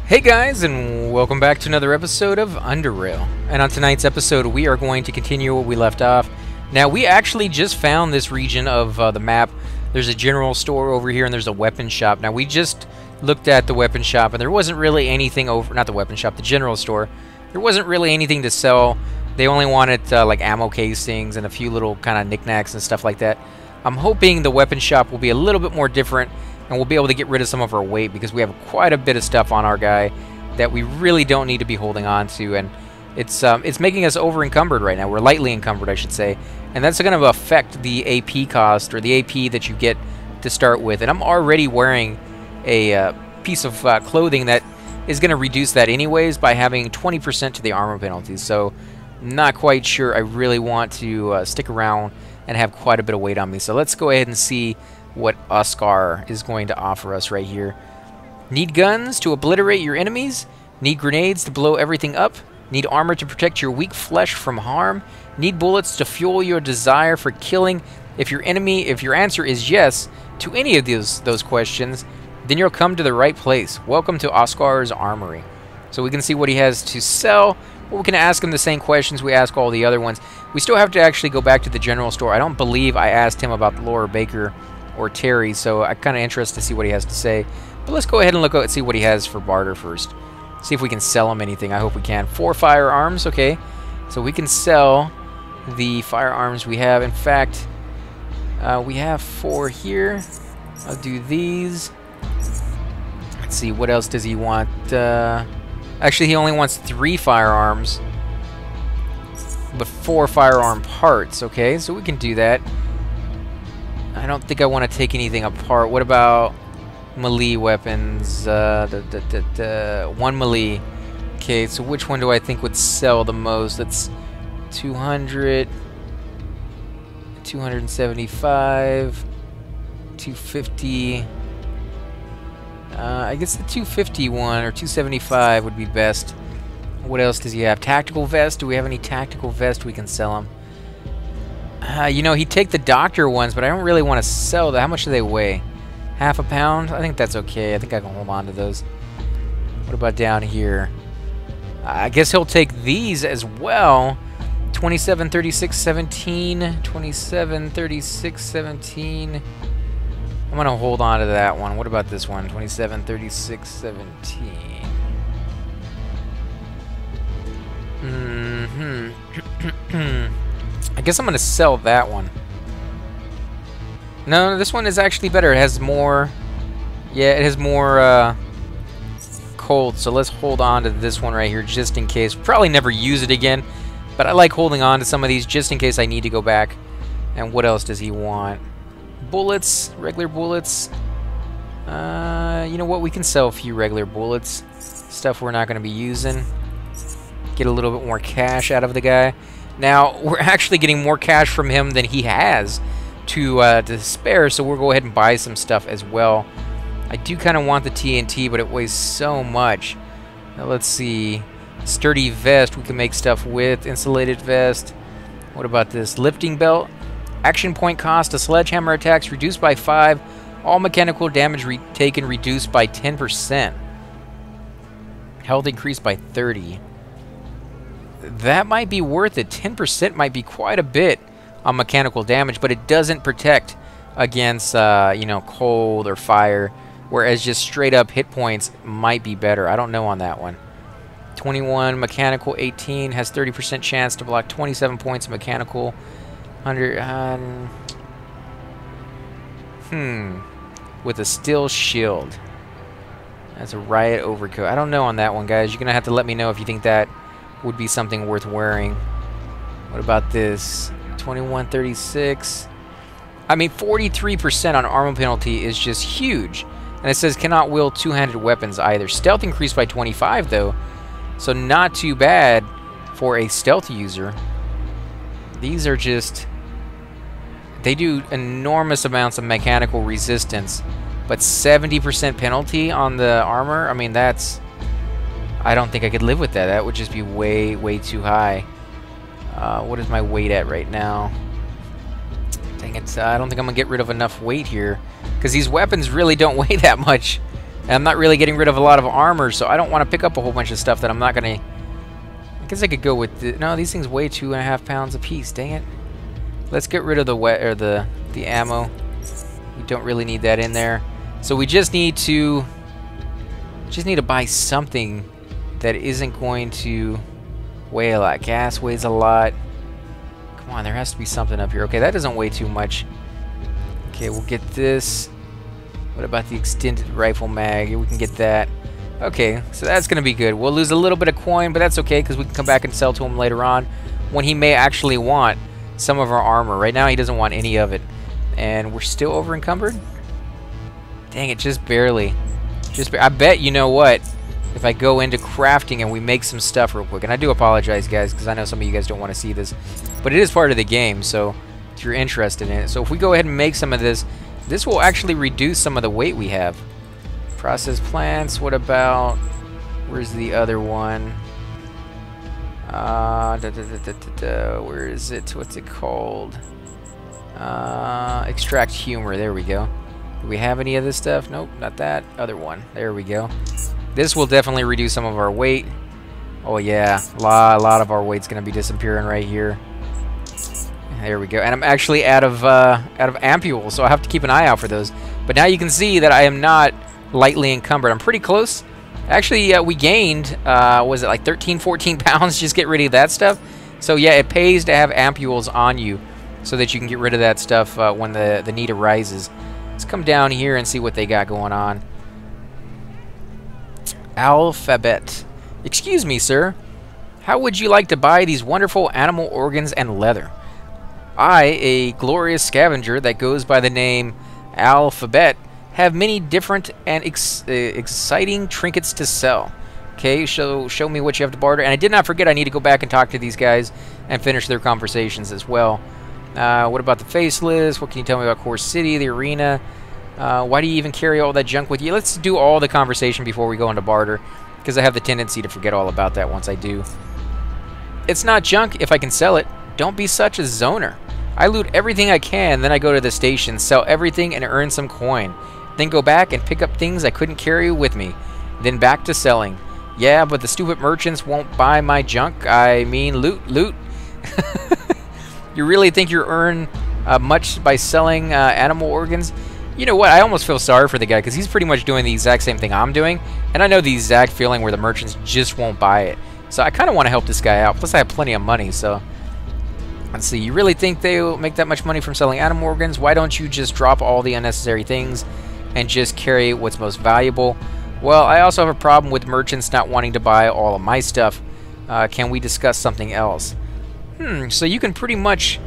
Hey guys, and welcome back to another episode of Underrail. And on tonight's episode, we are going to continue what we left off. Now, we actually just found this region of the map. There's a general store over here, and there's a weapon shop. Now, we just looked at the weapon shop, and there wasn't really anything over... Not the weapon shop, the general store. There wasn't really anything to sell. They only wanted, like, ammo casings and a few little kind of knickknacks and stuff like that. I'm hoping the weapon shop will be a little bit more different, and we'll be able to get rid of some of our weight because we have quite a bit of stuff on our guy that we really don't need to be holding on to, and it's making us over encumbered right now. We're lightly encumbered, I should say, and that's going to affect the AP cost, or the AP that you get to start with. And I'm already wearing a piece of clothing that is going to reduce that anyways by having 20% to the armor penalties. So not quite sure I really want to stick around and have quite a bit of weight on me. So let's go ahead and see what Oscar is going to offer us right here. Need guns to obliterate your enemies? Need grenades to blow everything up? Need armor to protect your weak flesh from harm? Need bullets to fuel your desire for killing? If your answer is yes to any of those questions, then you'll come to the right place. Welcome to Oscar's Armory. So we can see what he has to sell. Or we can ask him the same questions we ask all the other ones. We still have to actually go back to the general store. I don't believe I asked him about Laura Baker or Terry, so I'm kind of interested to see what he has to say. But let's go ahead and look out and see what he has for barter first. See if we can sell him anything. I hope we can. 4 firearms, okay. So we can sell the firearms we have. In fact, we have 4 here. I'll do these. Let's see, what else does he want? Actually, he only wants 3 firearms, but 4 firearm parts, okay. So we can do that. I don't think I want to take anything apart. What about melee weapons? 1 melee. Okay, so which one do I think would sell the most? That's 200, 275, 250. I guess the 251 or 275 would be best. What else does he have? Tactical vest? Do we have any tactical vest we can sell him? You know, he'd take the doctor ones, but I don't really want to sell them. How much do they weigh? Half a pound? I think that's okay. I think I can hold on to those. What about down here? I guess he'll take these as well. 27, 36, 17. 27, 36, 17. I'm going to hold on to that one. What about this one? 27, 36, 17. I guess I'm going to sell that one. No, this one is actually better. It has more... Yeah, it has more cold, so let's hold on to this one right here just in case. Probably never use it again, but I like holding on to some of these just in case I need to go back. And what else does he want? Bullets, regular bullets. You know what? We can sell a few regular bullets. Stuff we're not going to be using. Get a little bit more cash out of the guy. Now, we're actually getting more cash from him than he has to spare, so we'll go ahead and buy some stuff as well. I do kind of want the TNT, but it weighs so much. Now, let's see. Sturdy vest we can make stuff with. Insulated vest. What about this? Lifting belt. Action point cost of sledgehammer attacks reduced by 5. All mechanical damage taken reduced by 10%. Health increased by 30. That might be worth it. 10% might be quite a bit on mechanical damage, but it doesn't protect against, you know, cold or fire, whereas just straight up hit points might be better. I don't know on that one. 21 mechanical, 18 has 30% chance to block 27 points of mechanical. 100. With a steel shield. That's a riot overcoat. I don't know on that one, guys. You're gonna have to let me know if you think that would be something worth wearing. What about this? 2136. I mean, 43% on armor penalty is just huge. And it says cannot wield two-handed weapons either. Stealth increased by 25 though, so not too bad for a stealth user. These are just... They do enormous amounts of mechanical resistance, but 70% penalty on the armor? I mean, that's... I don't think I could live with that. That would just be way, way too high. What is my weight at right now? Dang it, I don't think I'm going to get rid of enough weight here, because these weapons really don't weigh that much. And I'm not really getting rid of a lot of armor, so I don't want to pick up a whole bunch of stuff that I'm not going to... I guess I could go with... no, these things weigh 2.5 pounds a piece. Dang it. Let's get rid of the ammo. We don't really need that in there. So we just need to buy something that isn't going to weigh a lot. Gas weighs a lot. Come on, there has to be something up here. Okay, that doesn't weigh too much. Okay, we'll get this. What about the extended rifle mag? We can get that. Okay, so that's going to be good. We'll lose a little bit of coin, but that's okay because we can come back and sell to him later on when he may actually want some of our armor. Right now, he doesn't want any of it. And we're still over encumbered? Dang it, just barely. I bet, you know what, if I go into crafting and we make some stuff real quick, and I do apologize, guys, because I know some of you guys don't want to see this, but it is part of the game, so if you're interested in it. So if we go ahead and make some of this, this will actually reduce some of the weight we have. Process plants, what about, where's the other one? Where is it? What's it called? Extract humor, there we go. Do we have any of this stuff? Nope, not that. Other one. There we go. This will definitely reduce some of our weight. Oh yeah, a lot of our weight's gonna be disappearing right here. There we go. And I'm actually out of ampules, so I have to keep an eye out for those. But now you can see that I am not lightly encumbered. I'm pretty close. Actually, we gained, was it like 13, 14 pounds? Just get rid of that stuff. So yeah, it pays to have ampules on you so that you can get rid of that stuff when the need arises. Let's come down here and see what they got going on. Alphabet. Excuse me, sir. How would you like to buy these wonderful animal organs and leather? I, a glorious scavenger that goes by the name Alphabet, have many different and exciting trinkets to sell. Okay, show me what you have to barter. And I did not forget I need to go back and talk to these guys and finish their conversations as well. What about the faceless? What can you tell me about Core City, the arena? Why do you even carry all that junk with you? Let's do all the conversation before we go into barter, because I have the tendency to forget all about that once I do. It's not junk if I can sell it. Don't be such a zoner. I loot everything I can, then I go to the station, sell everything, and earn some coin. Then go back and pick up things I couldn't carry with me. Then back to selling. Yeah, but the stupid merchants won't buy my junk. I mean, loot. You really think you earn much by selling animal organs? You know what? I almost feel sorry for the guy because he's pretty much doing the exact same thing I'm doing. And I know the exact feeling where the merchants just won't buy it. So I kind of want to help this guy out. Plus I have plenty of money, so... Let's see. You really think they'll make that much money from selling animal organs? Why don't you just drop all the unnecessary things and just carry what's most valuable? Well, I also have a problem with merchants not wanting to buy all of my stuff. Can we discuss something else? So you can pretty much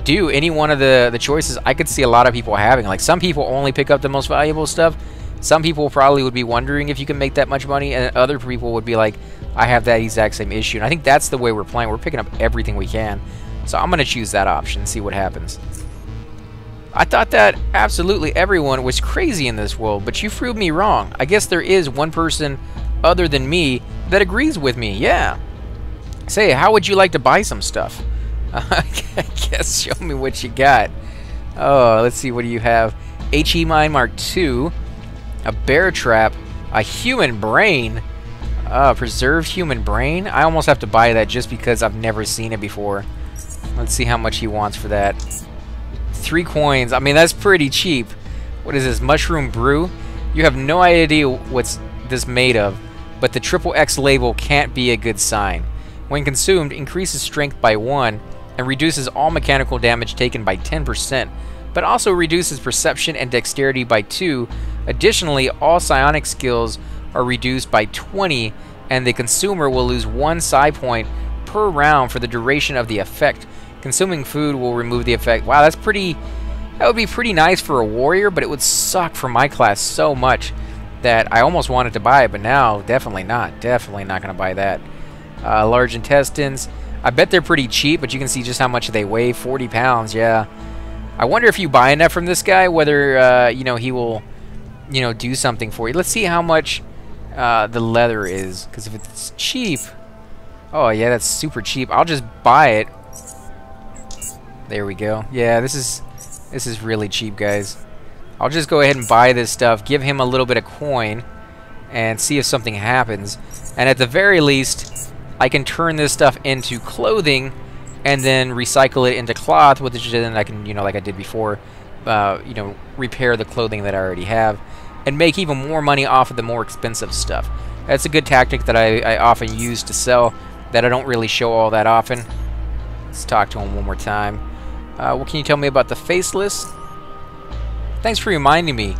do any one of the choices I could see a lot of people having. Like, some people only pick up the most valuable stuff. Some people probably would be wondering if you can make that much money, and other people would be like, I have that exact same issue. And I think that's the way we're playing. We're picking up everything we can. So I'm going to choose that option and see what happens. I thought that absolutely everyone was crazy in this world, but you proved me wrong. I guess there is one person other than me that agrees with me. Yeah. Say, how would you like to buy some stuff? I guess show me what you got. Oh, let's see. What do you have? HE Mine Mark II, a bear trap, a human brain, preserved human brain. I almost have to buy that just because I've never seen it before. Let's see how much he wants for that. 3 coins. I mean, that's pretty cheap. What is this? Mushroom brew? You have no idea what's this made of, but the XXX label can't be a good sign. When consumed, increases strength by 1 and reduces all mechanical damage taken by 10%, but also reduces perception and dexterity by 2. Additionally, all psionic skills are reduced by 20, and the consumer will lose 1 psi point per round for the duration of the effect. Consuming food will remove the effect. Wow, that would be pretty nice for a warrior, but it would suck for my class so much that I almost wanted to buy it, but now definitely not. Definitely not going to buy that. Large intestines. I bet they're pretty cheap, but you can see just how much they weigh. 40 pounds, yeah. I wonder if you buy enough from this guy, whether, you know, he will, you know, do something for you. Let's see how much the leather is, because if it's cheap... Oh, yeah, that's super cheap. I'll just buy it. There we go. Yeah, this is really cheap, guys. I'll just go ahead and buy this stuff, give him a little bit of coin. and see if something happens. And at the very least, I can turn this stuff into clothing and then recycle it into cloth, which then I can, like I did before, repair the clothing that I already have and make even more money off of the more expensive stuff. That's a good tactic that I often use to sell that I don't really show all that often. Let's talk to him one more time. What can you tell me about the Faceless? Thanks for reminding me.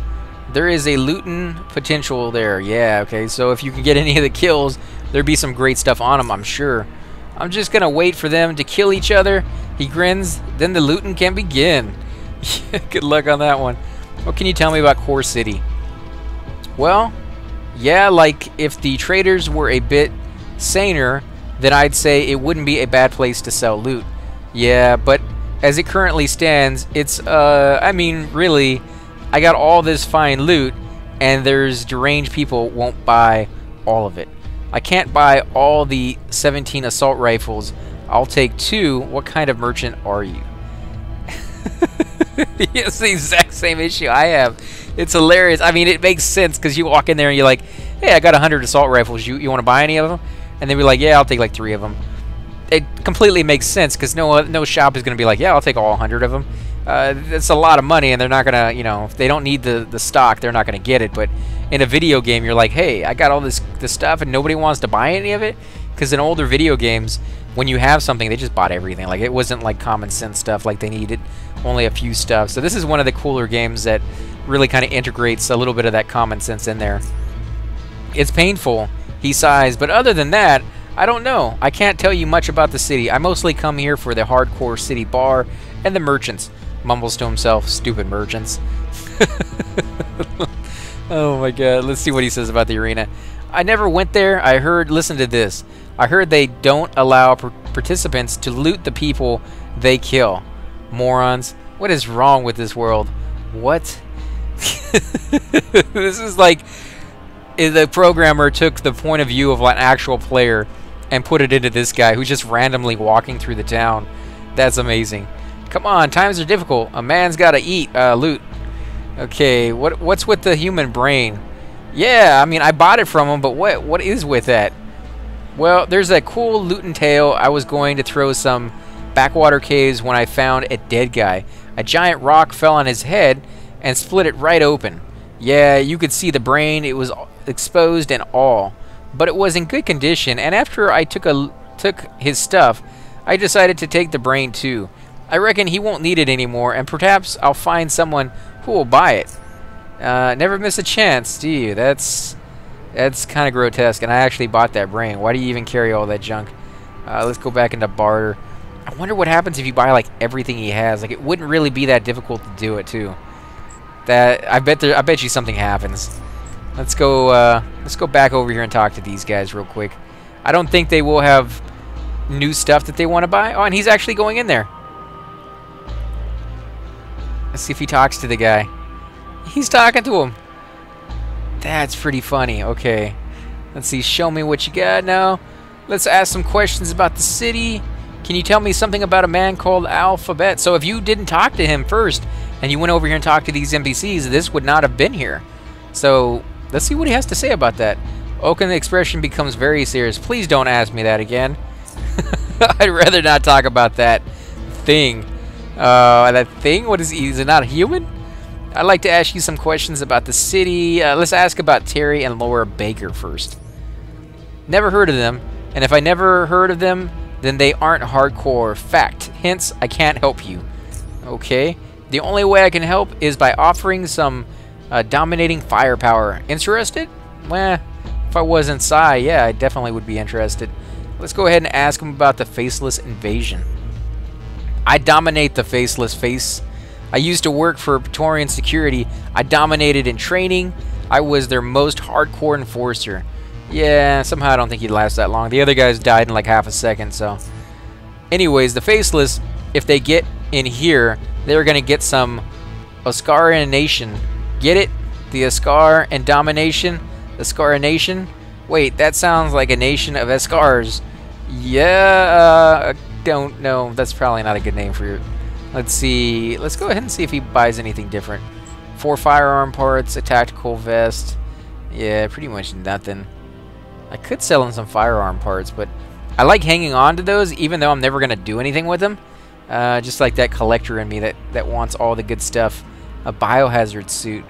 There is a looting potential there. Yeah, okay, so if you can get any of the kills, there'd be some great stuff on them, I'm sure. I'm just gonna wait for them to kill each other. He grins, then the looting can begin. Good luck on that one. What can you tell me about Core City? Well, yeah, like if the traders were a bit saner, then I'd say it wouldn't be a bad place to sell loot. Yeah, but as it currently stands, it's, I mean, really, I got all this fine loot, and there's deranged people won't buy all of it. I can't buy all the 17 assault rifles. I'll take 2. What kind of merchant are you? It's the exact same issue I have. It's hilarious. I mean, it makes sense because you walk in there and you're like, hey, I got 100 assault rifles. You want to buy any of them? And they'll be like, yeah, I'll take like 3 of them. It completely makes sense because no shop is going to be like, yeah, I'll take all 100 of them. That's a lot of money, and they're not going to, if they don't need the stock, they're not going to get it. But in a video game, you're like, hey, I got all this stuff, and nobody wants to buy any of it. Because in older video games, when you have something, they just bought everything. Like, it wasn't like common sense stuff, like they needed only a few stuff. So this is one of the cooler games that really kind of integrates a little bit of that common sense in there. It's painful, he sighs, but other than that, I don't know. I can't tell you much about the city. I mostly come here for the hardcore city bar and the merchants. Mumbles to himself, stupid merchants. Oh my god, let's see what he says about the arena. I never went there. Listen to this. I heard they don't allow participants to loot the people they kill. Morons. What is wrong with this world? What? This is like the programmer took the point of view of an actual player and put it into this guy who's just randomly walking through the town. That's amazing. Come on, times are difficult. A man's gotta eat, loot. Okay, what's with the human brain? Yeah, I mean, I bought it from him, but what is with that? Well, there's that cool looting tale. I was going to throw some backwater caves when I found a dead guy. A giant rock fell on his head and split it right open. Yeah, you could see the brain. It was exposed and all, but it was in good condition. And after I took his stuff, I decided to take the brain too. I reckon he won't need it anymore, and perhaps I'll find someone who will buy it. Never miss a chance, do you? That's kind of grotesque, and I actually bought that brain. Why do you even carry all that junk? Let's go back into barter. I wonder what happens if you buy like everything he has. Like, it wouldn't really be that difficult to do it too. I bet you something happens. Let's go back over here and talk to these guys real quick. I don't think they will have new stuff that they want to buy. Oh, and he's actually going in there. Let's see if he talks to the guy. He's talking to him. That's pretty funny. Okay. Let's see. Show me what you got now. Let's ask some questions about the city. Can you tell me something about a man called Alphabet? So if you didn't talk to him first and you went over here and talked to these NPCs, this would not have been here. So let's see what he has to say about that. Oaken, the expression becomes very serious. Please don't ask me that again. I'd rather not talk about that thing. That thing? What is he? Is it not a human? I'd like to ask you some questions about the city. Let's ask about Terry and Laura Baker first. Never heard of them, and if I never heard of them, then they aren't hardcore. Fact. Hence, I can't help you. Okay. The only way I can help is by offering some dominating firepower. Interested? Well, if I was inside, yeah, I definitely would be interested. Let's go ahead and ask him about the Faceless Invasion. I dominate the Faceless face. I used to work for Praetorian Security. I dominated in training. I was their most hardcore enforcer. Yeah, somehow I don't think he'd last that long. The other guys died in like half a second, so. Anyways, the Faceless, if they get in here, they're going to get some Oscarination. Get it? The Oscar and domination? Oscarination? Wait, that sounds like a nation of Escars. Yeah, don't know. That's probably not a good name for your... Let's see. Let's go ahead and see if he buys anything different. 4 firearm parts, a tactical vest, Yeah, pretty much nothing. I could sell him some firearm parts, but I like hanging on to those, even though I'm never going to do anything with them. Just like that collector in me that wants all the good stuff. A biohazard suit.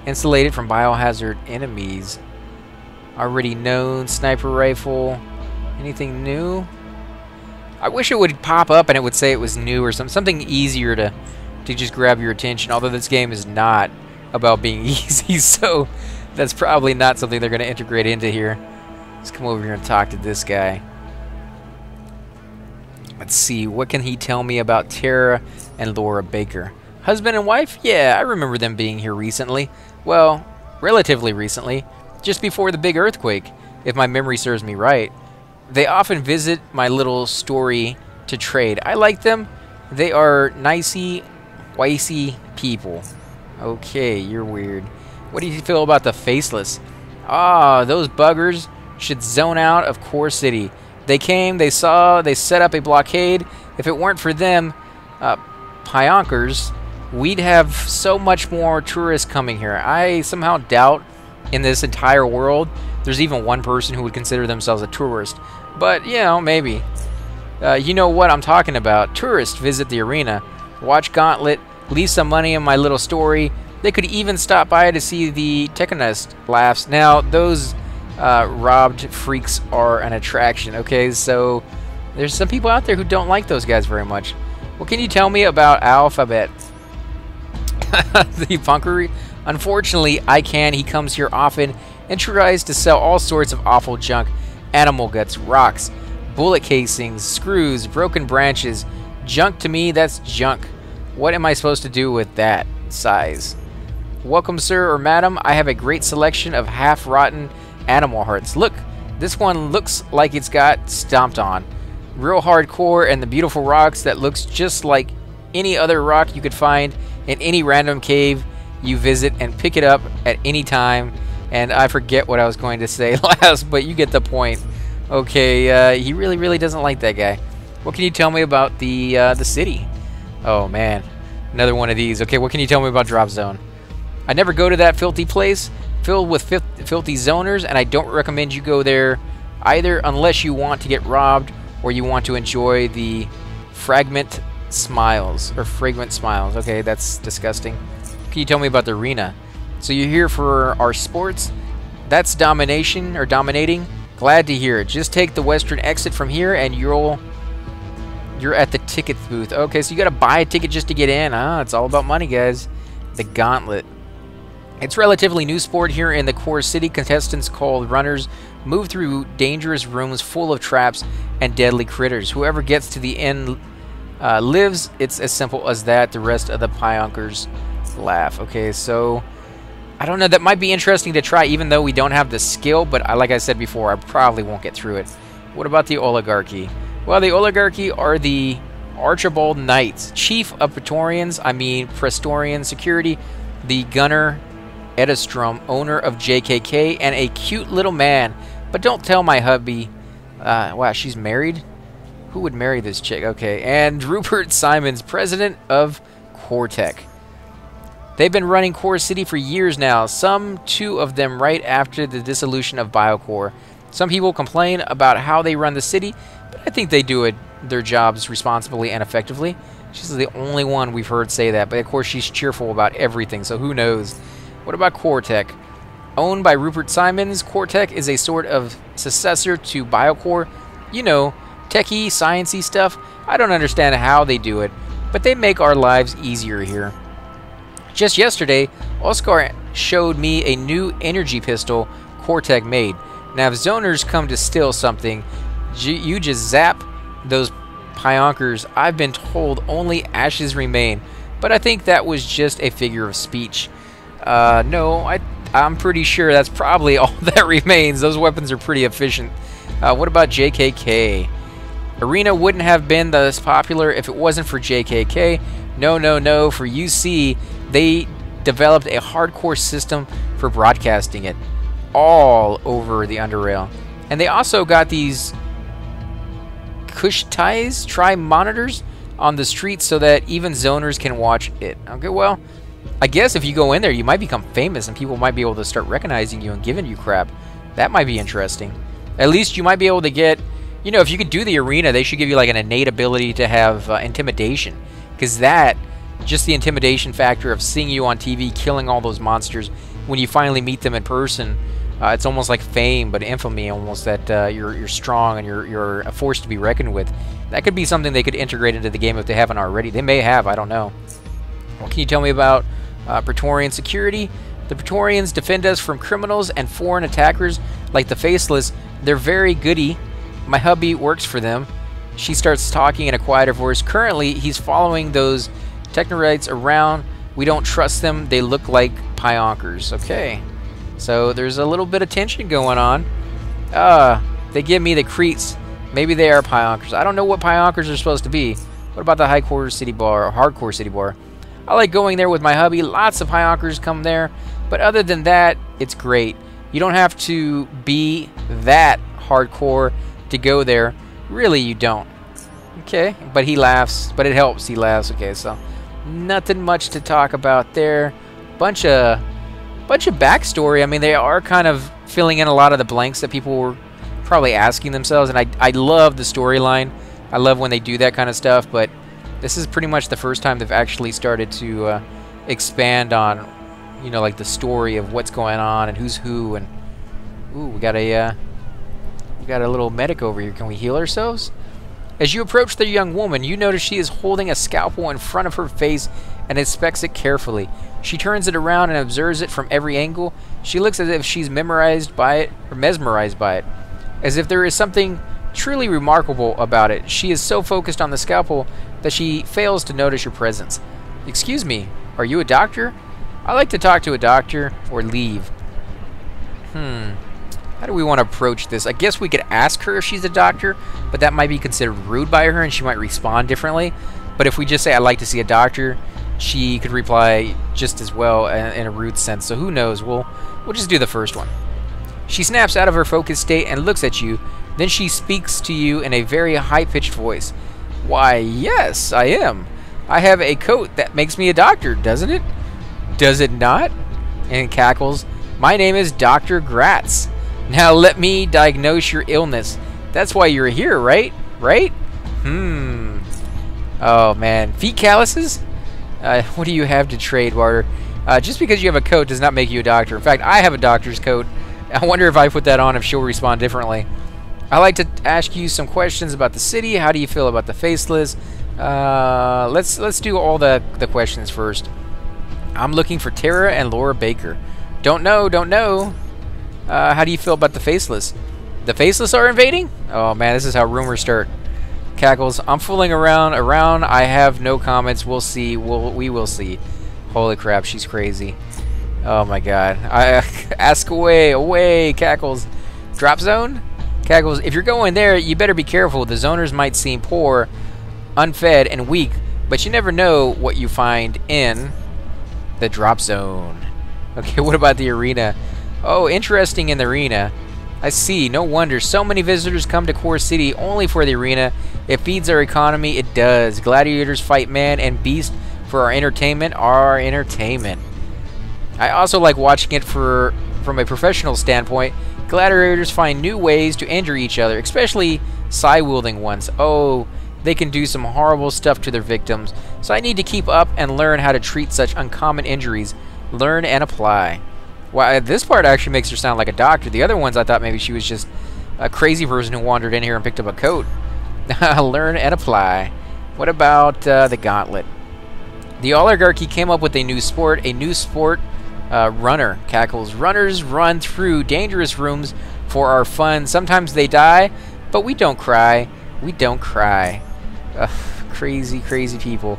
Insulated from biohazard enemies. Already known. Sniper rifle. Anything new? I wish it would pop up and it would say it was new or something easier to just grab your attention. Although this game is not about being easy, so that's probably not something they're going to integrate into here. Let's come over here and talk to this guy. Let's see, what can he tell me about Tara and Laura Baker? Husband and wife? Yeah, I remember them being here recently. Well, relatively recently. Just before the big earthquake, if my memory serves me right. They often visit my little story to trade. I like them. They are nicey, wicey people. Okay, you're weird. What do you feel about the Faceless? Ah, those buggers should zone out of Core City. They came, they saw, they set up a blockade. If it weren't for them, Pyonkers, we'd have so much more tourists coming here. I somehow doubt in this entire world there's even one person who would consider themselves a tourist. But, you know, maybe. You know what I'm talking about. Tourists visit the arena, watch Gauntlet, leave some money in my little story. They could even stop by to see the Tekanest laughs. Now, those robbed freaks are an attraction, okay? So, there's some people out there who don't like those guys very much. What can you tell me about Alphabet? The punkery? Unfortunately, I can. He comes here often and tries to sell all sorts of awful junk. Animal guts, rocks, bullet casings, screws, broken branches. Junk to me, that's junk. What am I supposed to do with that size? Welcome, sir or madam. I have a great selection of half-rotten animal hearts. Look, this one looks like it's got stomped on. Real hardcore, and the beautiful rocks that looks just like any other rock you could find in any random cave you visit, and pick it up at any time. And I forget what I was going to say last, but you get the point. Okay, he really doesn't like that guy. What can you tell me about the city? Oh man, another one of these. Okay, what can you tell me about Drop Zone? I never go to that filthy place filled with filthy zoners, and I don't recommend you go there either unless you want to get robbed or you want to enjoy the fragrant smiles. Okay, that's disgusting. Can you tell me about the arena? So you're here for our sports? That's domination or dominating? Glad to hear it. Just take the western exit from here and you're at the ticket booth. Okay, so you gotta buy a ticket just to get in. It's all about money, guys. The Gauntlet. It's relatively new sport here in the Core City. Contestants called runners move through dangerous rooms full of traps and deadly critters. Whoever gets to the end lives. It's as simple as that. The rest of the Pyonkers laugh. Okay, so I don't know. That might be interesting to try, even though we don't have the skill. But like I said before, I probably won't get through it. What about the Oligarchy? Well, the Oligarchy are the Archibald Knights, chief of Prestorian Security, the Gunner Edistrom, owner of JKK, and a cute little man. But don't tell my hubby. Wow, she's married? Who would marry this chick? Okay, and Rupert Simons, president of CoreTech. They've been running Core City for years now, two of them right after the dissolution of BioCore. Some people complain about how they run the city, but I think they do their jobs responsibly and effectively. She's the only one we've heard say that, but of course she's cheerful about everything, so who knows. What about CoreTech? Owned by Rupert Simons, CoreTech is a sort of successor to BioCore. You know, techie, sciencey stuff. I don't understand how they do it, but they make our lives easier here. Just yesterday, Oscar showed me a new energy pistol CoreTech made. Now, if zoners come to steal something, you just zap those Pyonkers. I've been told only ashes remain, but I think that was just a figure of speech. No, I'm pretty sure that's probably all that remains. Those weapons are pretty efficient. What about JKK? Arena wouldn't have been this popular if it wasn't for JKK. No. For UC, they developed a hardcore system for broadcasting it all over the Underrail. And they also got these Kushtais monitors on the streets so that even zoners can watch it. Okay, well, I guess if you go in there, you might become famous and people might be able to start recognizing you and giving you crap. That might be interesting. At least you might be able to get, you know, if you could do the arena, they should give you like an innate ability to have intimidation. Because that, just the intimidation factor of seeing you on TV, killing all those monsters, when you finally meet them in person, it's almost like fame, but infamy almost, that you're strong and you're a force to be reckoned with. That could be something they could integrate into the game if they haven't already. They may have, I don't know. What can you tell me about Praetorian security? The Praetorians defend us from criminals and foreign attackers like the Faceless. They're very goody. My hubby works for them. She starts talking in a quieter voice. Currently, he's following those Technorites around. We don't trust them. They look like pionkers. Okay. So there's a little bit of tension going on. They give me the creeps. Maybe they are pionkers. I don't know what pionkers are supposed to be. What about the hardcore city bar? I like going there with my hubby. Lots of pionkers come there. But other than that, it's great. You don't have to be that hardcore to go there. Really, you don't. Okay, but he laughs. But it helps. He laughs. Okay, so nothing much to talk about there. Bunch of backstory. I mean, they are kind of filling in a lot of the blanks that people were probably asking themselves. And I love the storyline. I love when they do that kind of stuff. But this is pretty much the first time they've actually started to expand on, you know, like the story of what's going on and who's who. And ooh, we got a little medic over here. Can we heal ourselves? As you approach the young woman, you notice she is holding a scalpel in front of her face and inspects it carefully. She turns it around and observes it from every angle. She looks as if she's mesmerized by it, as if there is something truly remarkable about it. She is so focused on the scalpel that she fails to notice your presence. Excuse me, are you a doctor? I like to talk to a doctor or leave. How do we want to approach this? I guess we could ask her if she's a doctor, but that might be considered rude by her and she might respond differently. But if we just say, I'd like to see a doctor, she could reply just as well in a rude sense. So who knows? We'll just do the first one. She snaps out of her focused state and looks at you. Then she speaks to you in a very high-pitched voice. Why, yes, I am. I have a coat that makes me a doctor, doesn't it? Does it not? And cackles. My name is Dr. Gratz. Now let me diagnose your illness. That's why you're here, right? Right? Oh, man. Feet calluses? What do you have to trade, Barter? Just because you have a coat does not make you a doctor. In fact, I have a doctor's coat. I wonder if I put that on, if she'll respond differently. I like to ask you some questions about the city. How do you feel about the Faceless? Let's do all the questions first. I'm looking for Tara and Laura Baker. Don't know. How do you feel about the Faceless? The Faceless are invading? Oh man, this is how rumors start. Cackles. I'm fooling around. I have no comments. We'll see. We will see. Holy crap, she's crazy. Oh my god. Ask away, Cackles. Drop zone? Cackles, if you're going there, you better be careful. The zoners might seem poor, unfed, and weak, but you never know what you find in the drop zone. Okay, what about the arena? Oh, interesting in the arena. I see. No wonder so many visitors come to Core City only for the arena. It feeds our economy. It does. Gladiators fight man and beast for our entertainment. I also like watching it from a professional standpoint. Gladiators find new ways to injure each other, especially psi-wielding ones. Oh, they can do some horrible stuff to their victims. So I need to keep up and learn how to treat such uncommon injuries. Learn and apply. Well, this part actually makes her sound like a doctor. The other ones I thought maybe she was just a crazy person who wandered in here and picked up a coat. Learn and apply. What about the gauntlet? The oligarchy came up with a new sport. Runner. Cackles. Runners run through dangerous rooms for our fun. Sometimes they die, but we don't cry. Crazy people.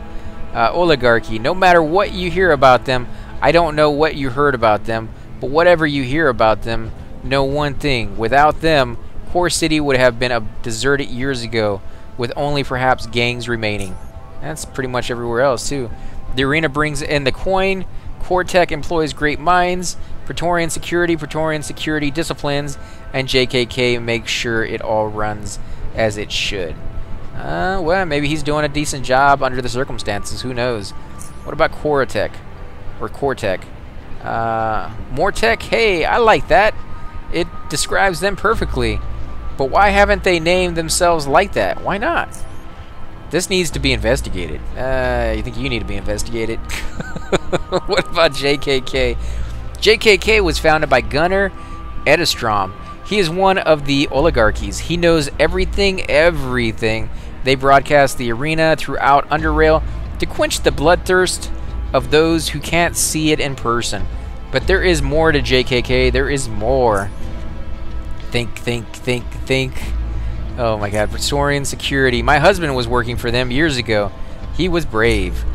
Oligarchy. No matter what you hear about them, I don't know what you heard about them, but whatever you hear about them, know one thing. Without them, Core City would have been deserted years ago, with only perhaps gangs remaining. That's pretty much everywhere else, too. The arena brings in the coin. Core Tech employs great minds. Praetorian security disciplines, and JKK makes sure it all runs as it should. Well, maybe he's doing a decent job under the circumstances. Who knows? What about Core Tech? or core tech. More tech? Hey, I like that. It describes them perfectly. But why haven't they named themselves like that? Why not? This needs to be investigated. You think you need to be investigated? What about JKK? JKK was founded by Gunnar Edestrom. He is one of the oligarchies. He knows everything, everything. They broadcast the arena throughout Underrail to quench the bloodthirst of those who can't see it in person. But there is more to JKK. There is more. Think. Oh my god. Restoring security. My husband was working for them years ago. He was brave.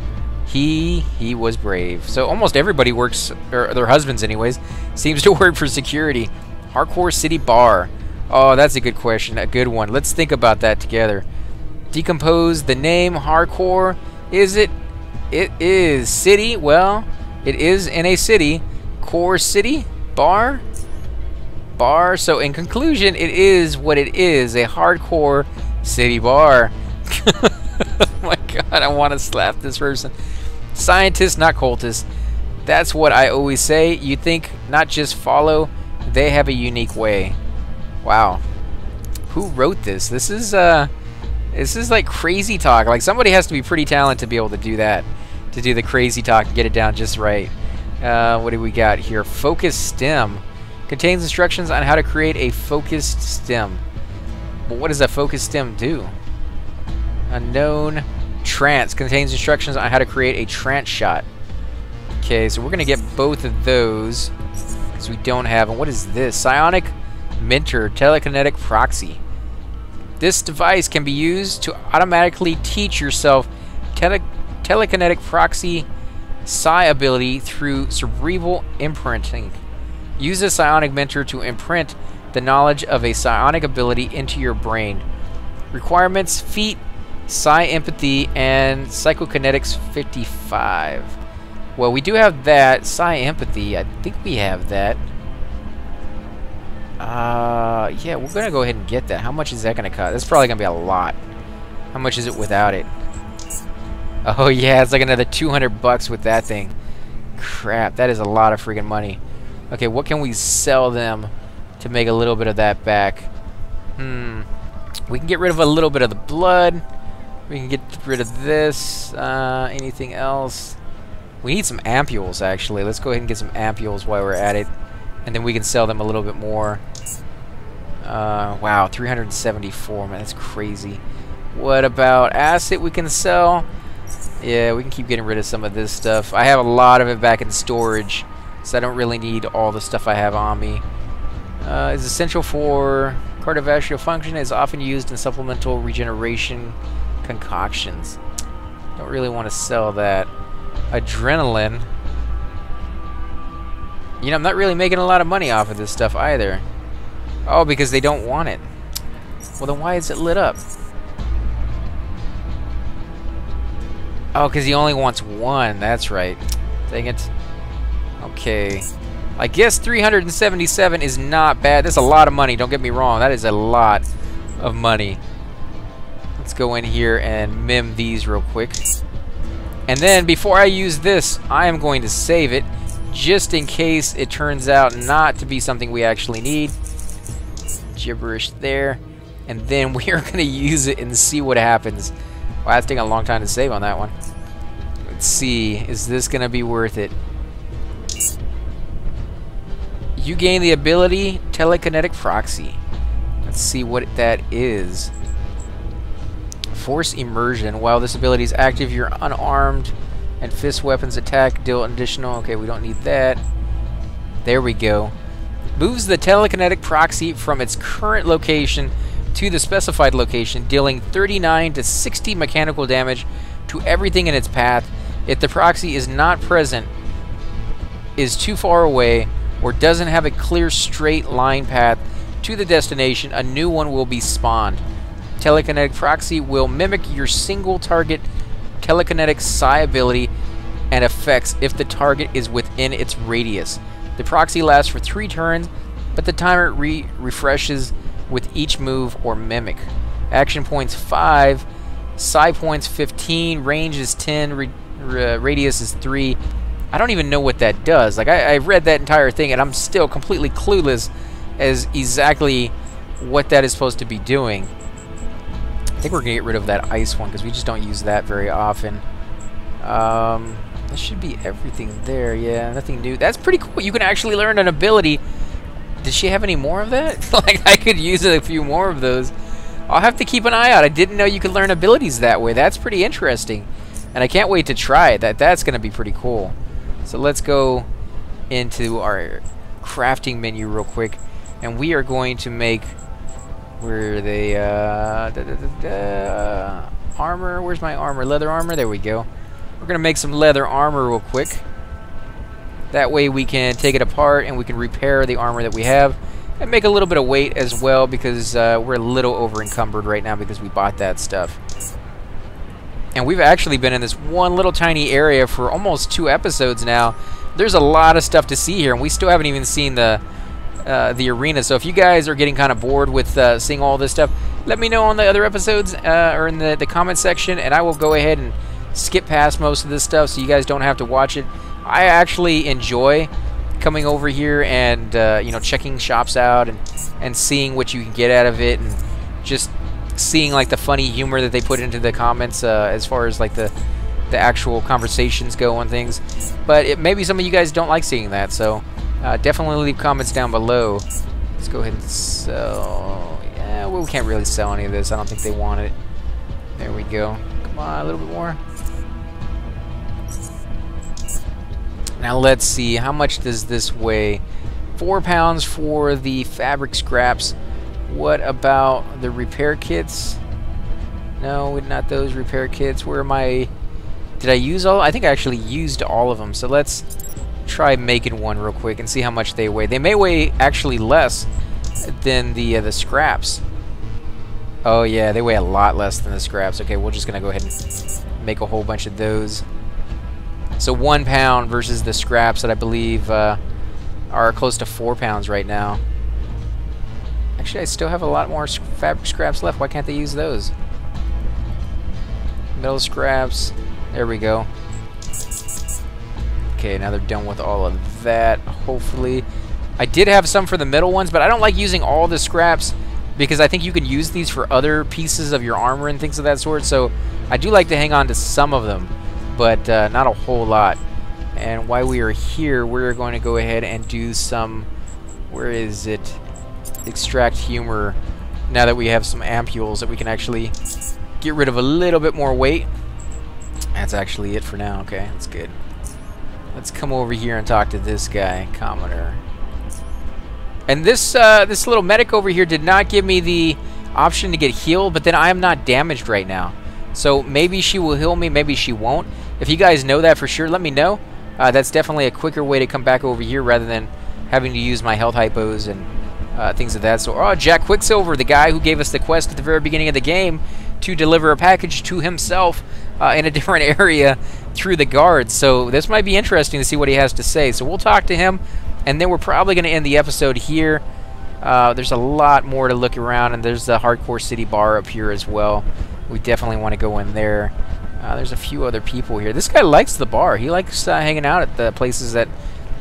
He was brave. So almost everybody works, or their husbands anyways, seems to work for security. Hardcore City Bar. Oh, that's a good question. A good one. Let's think about that together. Decompose the name Hardcore. Is it? It is city. Well, it is in a city. Core City Bar. Bar. So in conclusion, it is what it is. A hardcore city bar. Oh my god, I want to slap this person. Scientists, not cultists. That's what I always say. You think, not just follow. They have a unique way. Wow. Who wrote this? This is like crazy talk. Like somebody has to be pretty talented to be able to do that. To do the crazy talk and get it down just right. What do we got here? Focus stem. Contains instructions on how to create a focused stem. But what does a focused stem do? Unknown. Trance. Contains instructions on how to create a trance shot. Okay, so we're going to get both of those. Because we don't have them. What is this? Psionic Mentor. Telekinetic Proxy. This device can be used to automatically teach yourself telekinetic proxy psi ability through cerebral imprinting. Use a psionic mentor to imprint the knowledge of a psionic ability into your brain. Requirements: feat, psi empathy, and psychokinetics 55. Well, we do have that. Psi empathy, I think we have that. Yeah, we're gonna go ahead and get that. How much is that gonna cost? That's probably gonna be a lot. How much is it without it? Oh yeah, it's like another 200 bucks with that thing. Crap, that is a lot of freaking money. Okay, what can we sell them to make a little bit of that back? We can get rid of a little bit of the blood. We can get rid of this. Anything else? We need some ampules, actually. Let's go ahead and get some ampules while we're at it. And then we can sell them a little bit more. Wow, 374, man, that's crazy. What about acid we can sell? Yeah, we can keep getting rid of some of this stuff. I have a lot of it back in storage, so I don't really need all the stuff I have on me. Is essential for cardiovascular function. Is often used in supplemental regeneration concoctions. Don't really want to sell that. Adrenaline. You know, I'm not really making a lot of money off of this stuff either. Oh, because they don't want it. Well, then why is it lit up? Oh, because he only wants one. That's right. Dang it. Okay. I guess 377 is not bad. That's a lot of money. Don't get me wrong. That is a lot of money. Let's go in here and mim these real quick. And then before I use this, I am going to save it just in case it turns out not to be something we actually need. Gibberish there. And then we are going to use it and see what happens. Wow, that's taking a long time to save on that one. Let's see. Is this going to be worth it? You gain the ability Telekinetic Proxy. Let's see what that is. Force Immersion. While this ability is active, your unarmed and fist weapons attack deal additional. Okay, we don't need that. There we go. Moves the Telekinetic Proxy from its current location to the specified location, dealing 39 to 60 mechanical damage to everything in its path. If the proxy is not present, is too far away, or doesn't have a clear straight line path to the destination, a new one will be spawned. Telekinetic Proxy will mimic your single target telekinetic psi ability and effects if the target is within its radius. The proxy lasts for 3 turns, but the timer refreshes with each move or mimic. Action points 5, psi points 15, range is 10, radius is 3, I don't even know what that does. Like, I read that entire thing, and I'm still completely clueless as exactly what that is supposed to be doing. I think we're going to get rid of that ice one, because we just don't use that very often. That should be everything there. Yeah, nothing new. That's pretty cool. You can actually learn an ability. Does she have any more of that? Like, I could use a few more of those. I'll have to keep an eye out. I didn't know you could learn abilities that way. That's pretty interesting. And I can't wait to try it. That's going to be pretty cool. So let's go into our crafting menu real quick. And we are going to make... Where are they? Armor. Where's my armor? Leather armor. There we go. We're going to make some leather armor real quick. That way we can take it apart and we can repair the armor that we have. And make a little bit of weight as well, because we're a little over encumbered right now because we bought that stuff. And we've actually been in this one little tiny area for almost 2 episodes now. There's a lot of stuff to see here, and we still haven't even seen the arena. So if you guys are getting kind of bored with seeing all this stuff, let me know on the other episodes or in the comment section, and I will go ahead and skip past most of this stuff so you guys don't have to watch it. I actually enjoy coming over here and you know, checking shops out and seeing what you can get out of it, and just seeing like the funny humor that they put into the comments as far as like the actual conversations go and things. But maybe some of you guys don't like seeing that, so definitely leave comments down below. Let's go ahead and sell. Yeah, well, we can't really sell any of this. I don't think they want it. There we go. Come on, a little bit more. Now let's see, how much does this weigh? 4 pounds for the fabric scraps. What about the repair kits? No, not those repair kits. Where am I? Did I use all? I think I actually used all of them. So let's try making one real quick and see how much they weigh. They may weigh actually less than the scraps. Oh yeah, they weigh a lot less than the scraps. Okay, we're just gonna go ahead and make a whole bunch of those. So 1 pound versus the scraps that I believe are close to 4 pounds right now. Actually, I still have a lot more fabric scraps left. Why can't they use those? Metal scraps. There we go. Okay, now they're done with all of that, hopefully. I did have some for the middle ones, but I don't like using all the scraps because I think you can use these for other pieces of your armor and things of that sort. So I do like to hang on to some of them, but not a whole lot. And while we are here, we're going to go ahead and do some, where is it? Extract humor. Now that we have some ampules that we can actually get rid of a little bit more weight. That's actually it for now. Okay, that's good. Let's come over here and talk to this guy, Commodore. And this this little medic over here did not give me the option to get healed, but then I am not damaged right now. So maybe she will heal me, maybe she won't. If you guys know that for sure, let me know. That's definitely a quicker way to come back over here rather than having to use my health hypos and things of that sort. Oh, Jack Quicksilver, the guy who gave us the quest at the very beginning of the game to deliver a package to himself in a different area through the guards. So this might be interesting to see what he has to say. So we'll talk to him, and then we're probably going to end the episode here. There's a lot more to look around, and there's the Hardcore City bar up here as well. We definitely want to go in there. There's a few other people here. This guy likes the bar. He likes hanging out at the places that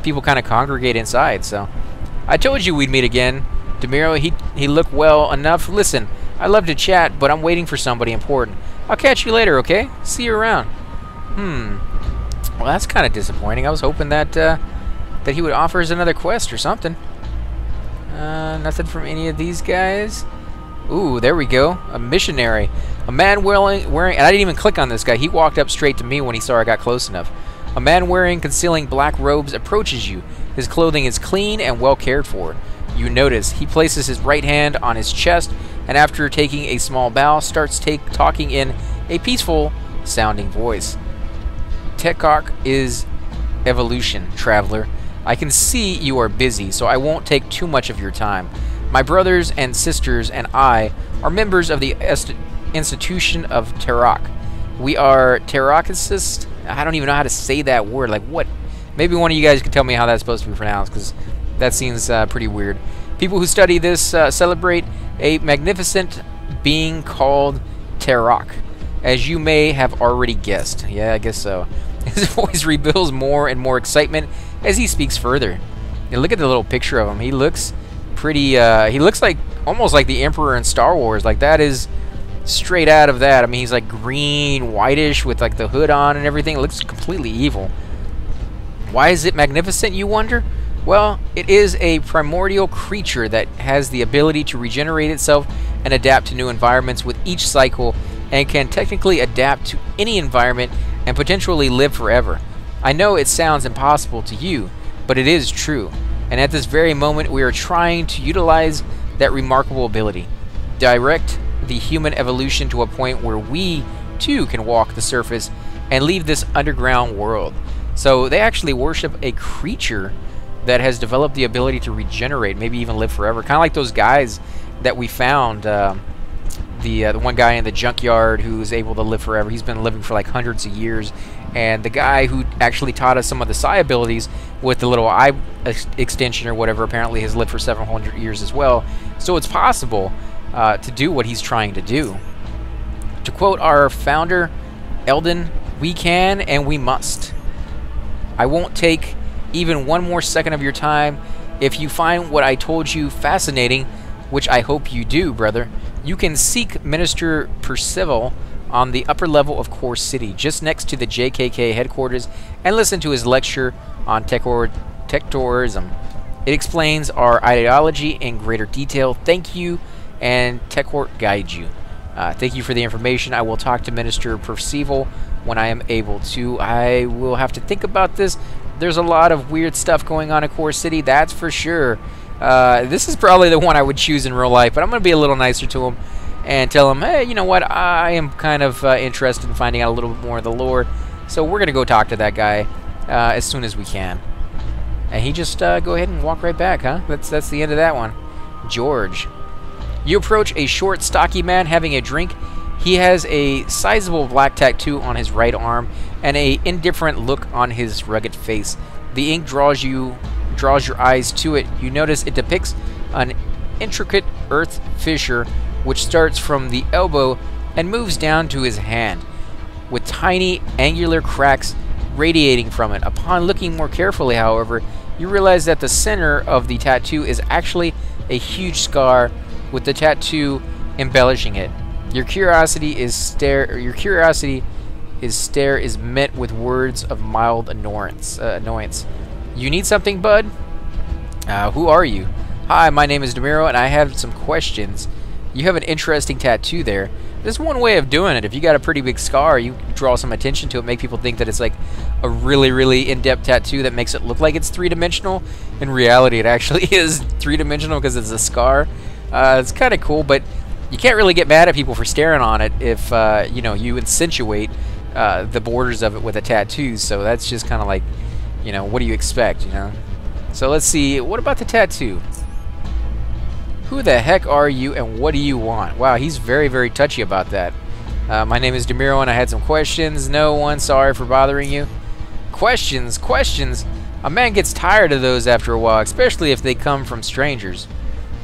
people kind of congregate inside. So I told you we'd meet again. DeMiro, he looked well enough. Listen, I love to chat, but I'm waiting for somebody important. I'll catch you later, okay? See you around. Well, that's kind of disappointing. I was hoping that that he would offer us another quest or something. Nothing from any of these guys. Ooh, there we go. A missionary. A man wearing, and I didn't even click on this guy. He walked up straight to me when he saw I got close enough. A man wearing concealing black robes approaches you. His clothing is clean and well cared for. You notice he places his right hand on his chest, and after taking a small bow, starts talking in a peaceful sounding voice. Tekok is evolution, traveler. I can see you are busy, so I won't take too much of your time. My brothers and sisters and I are members of the institution of Terok. We are Terokicists. I don't even know how to say that word. Like what? Maybe one of you guys can tell me how that's supposed to be pronounced, because that seems pretty weird. People who study this celebrate a magnificent being called Terok, as you may have already guessed. Yeah, I guess so. His voice rebuilds more and more excitement as he speaks further. And look at the little picture of him. He looks pretty, he looks like, almost like the Emperor in Star Wars. Like, that is straight out of that. I mean, he's like green, whitish with like the hood on and everything. It looks completely evil. Why is it magnificent, you wonder? Well, it is a primordial creature that has the ability to regenerate itself and adapt to new environments with each cycle, and can technically adapt to any environment and potentially live forever. I know it sounds impossible to you, but it is true. And at this very moment, we are trying to utilize that remarkable ability. Direct the human evolution to a point where we, too, can walk the surface and leave this underground world. So they actually worship a creature that has developed the ability to regenerate, maybe even live forever. Kind of like those guys that we found, the one guy in the junkyard who's able to live forever. He's been living for like hundreds of years. And the guy who actually taught us some of the psi abilities with the little eye extension or whatever apparently has lived for 700 years as well. So it's possible to do what he's trying to do. To quote our founder, Eldon, we can and we must. I won't take even one more second of your time. If you find what I told you fascinating, which I hope you do, brother, you can seek Minister Percival on the upper level of Core City, just next to the JKK headquarters, and listen to his lecture on tech-tourism. It explains our ideology in greater detail. Thank you, and TechWort guide you. Thank you for the information. I will talk to Minister Percival when I am able to. I will have to think about this. There's a lot of weird stuff going on in Core City, that's for sure. This is probably the one I would choose in real life, but I'm going to be a little nicer to him and tell him, hey, you know what, I am kind of interested in finding out a little bit more of the lore, so we're going to go talk to that guy as soon as we can. And he just go ahead and walk right back, huh? That's the end of that one. George. You approach a short, stocky man having a drink. He has a sizable black tattoo on his right arm and a indifferent look on his rugged face. The ink draws your eyes to it. You notice it depicts an intricate earth fissure which starts from the elbow and moves down to his hand, with tiny angular cracks radiating from it. Upon looking more carefully, however, you realize that the center of the tattoo is actually a huge scar, with the tattoo embellishing it. Your curiosity is met with words of mild annoyance. You need something, bud? Who are you? Hi, my name is Demiro, and I have some questions. You have an interesting tattoo there. There's one way of doing it. If you got a pretty big scar, you draw some attention to it, make people think that it's like a really, really in-depth tattoo that makes it look like it's three-dimensional. In reality, it actually is three-dimensional because it's a scar. It's kind of cool, but you can't really get mad at people for staring on it if, you know, you accentuate the borders of it with a tattoo. So that's just kind of like, you know, what do you expect, you know? So let's see, what about the tattoo? Who the heck are you and what do you want? Wow, he's very, very touchy about that. My name is Demiro and I had some questions. No one, sorry for bothering you. Questions? A man gets tired of those after a while, especially if they come from strangers.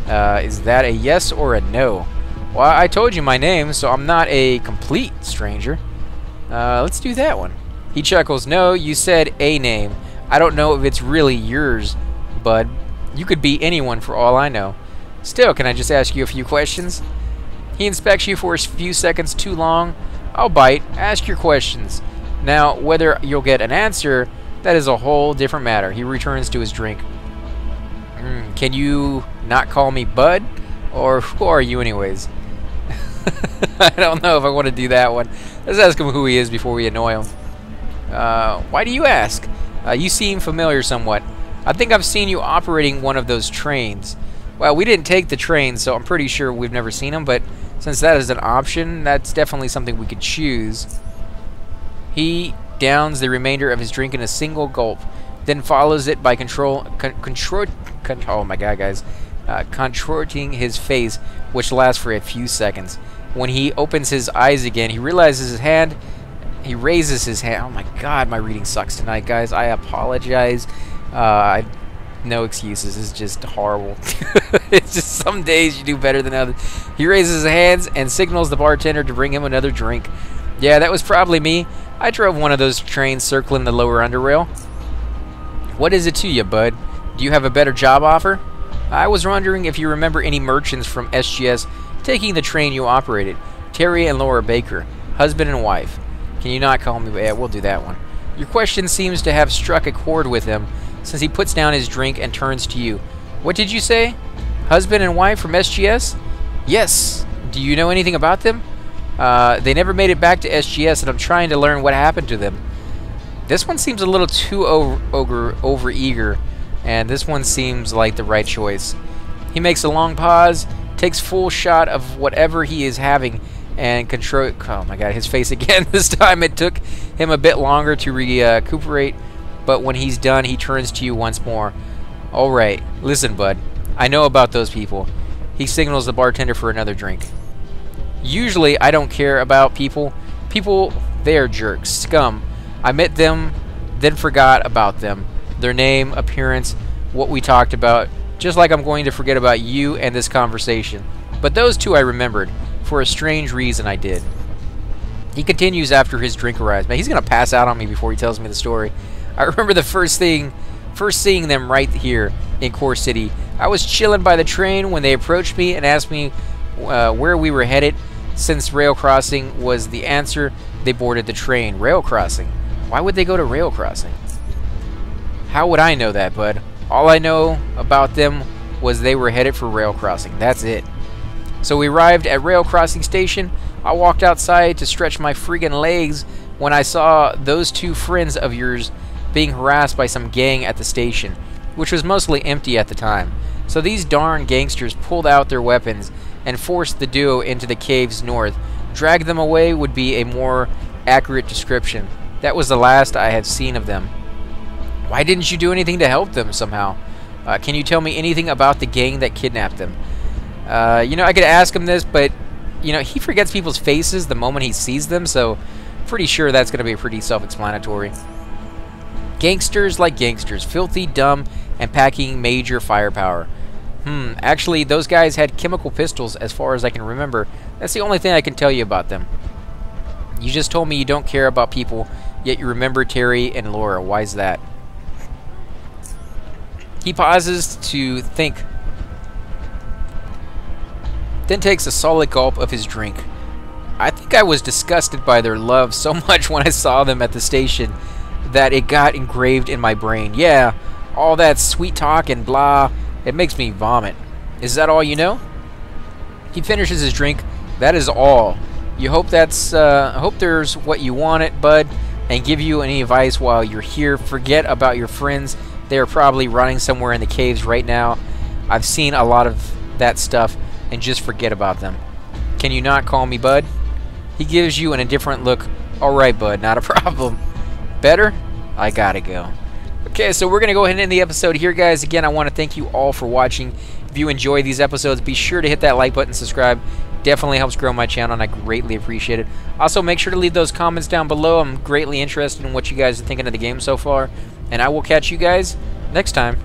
Is that a yes or a no? Well, I told you my name, so I'm not a complete stranger. Let's do that one. He chuckles. No, you said a name. I don't know if it's really yours, bud. You could be anyone for all I know. Still, can I just ask you a few questions? He inspects you for a few seconds too long. I'll bite. Ask your questions. Now, whether you'll get an answer, that is a whole different matter. He returns to his drink. Can you not call me bud? Or who are you anyways? I don't know if I want to do that one. Let's ask him who he is before we annoy him. Why do you ask? You seem familiar somewhat. I think I've seen you operating one of those trains. Well, we didn't take the train, so I'm pretty sure we've never seen them, but since that is an option, that's definitely something we could choose. He downs the remainder of his drink in a single gulp, then follows it by contorting his face, which lasts for a few seconds. When he opens his eyes again, he realizes his hand. He raises his hand. Oh my God, my reading sucks tonight, guys. I apologize. No excuses. It's just horrible. It's just some days you do better than others. He raises his hands and signals the bartender to bring him another drink. Yeah, that was probably me. I drove one of those trains circling the lower Underrail. What is it to you, bud? Do you have a better job offer? I was wondering if you remember any merchants from SGS taking the train you operated. Terry and Laura Baker, husband and wife. Can you not call me? Yeah, we'll do that one. Your question seems to have struck a chord with him, since he puts down his drink and turns to you. What did you say? Husband and wife from SGS? Yes. Do you know anything about them? They never made it back to SGS, and I'm trying to learn what happened to them. This one seems a little too over-eager, and this one seems like the right choice. He makes a long pause, takes full shot of whatever he is having, and control. Oh my god, his face again. This time it took him a bit longer to recuperate, but when he's done, he turns to you once more. Alright, listen, bud. I know about those people. He signals the bartender for another drink. Usually, I don't care about people. People, they are jerks, scum. I met them, then forgot about them. Their name, appearance, what we talked about, just like I'm going to forget about you and this conversation. But those two I remembered. For a strange reason I did. He continues after his drink arrives. Man, he's going to pass out on me before he tells me the story. I remember the first seeing them right here in Core City. I was chilling by the train when they approached me and asked me where we were headed. Since rail crossing was the answer, they boarded the train. Rail crossing? Why would they go to rail crossing? How would I know that, bud? All I know about them was they were headed for rail crossing. That's it. So we arrived at rail crossing station. I walked outside to stretch my friggin' legs when I saw those two friends of yours being harassed by some gang at the station, which was mostly empty at the time. So these darn gangsters pulled out their weapons and forced the duo into the caves north. Drag them away would be a more accurate description. That was the last I have seen of them. Why didn't you do anything to help them somehow? Can you tell me anything about the gang that kidnapped them? You know, I could ask him this, but, you know, he forgets people's faces the moment he sees them, so pretty sure that's going to be pretty self-explanatory. Gangsters like gangsters, filthy, dumb, and packing major firepower. Actually, those guys had chemical pistols as far as I can remember. That's the only thing I can tell you about them. You just told me you don't care about people, yet you remember Terry and Laura. Why's that? He pauses to think, then takes a solid gulp of his drink. I think I was disgusted by their love so much when I saw them at the station that it got engraved in my brain. Yeah, all that sweet talk and blah, it makes me vomit. Is that all you know? He finishes his drink. That is all. You hope that's, I hope there's what you wanted, bud, and give you any advice while you're here. Forget about your friends. They are probably running somewhere in the caves right now. I've seen a lot of that stuff, and just forget about them. Can you not call me bud? He gives you an indifferent look. Alright, bud, not a problem. Better? I gotta go. Okay, so we're going to go ahead and end the episode here, guys. Again, I want to thank you all for watching. If you enjoy these episodes, be sure to hit that like button, subscribe. Definitely helps grow my channel, and I greatly appreciate it. Also, make sure to leave those comments down below. I'm greatly interested in what you guys are thinking of the game so far. And I will catch you guys next time.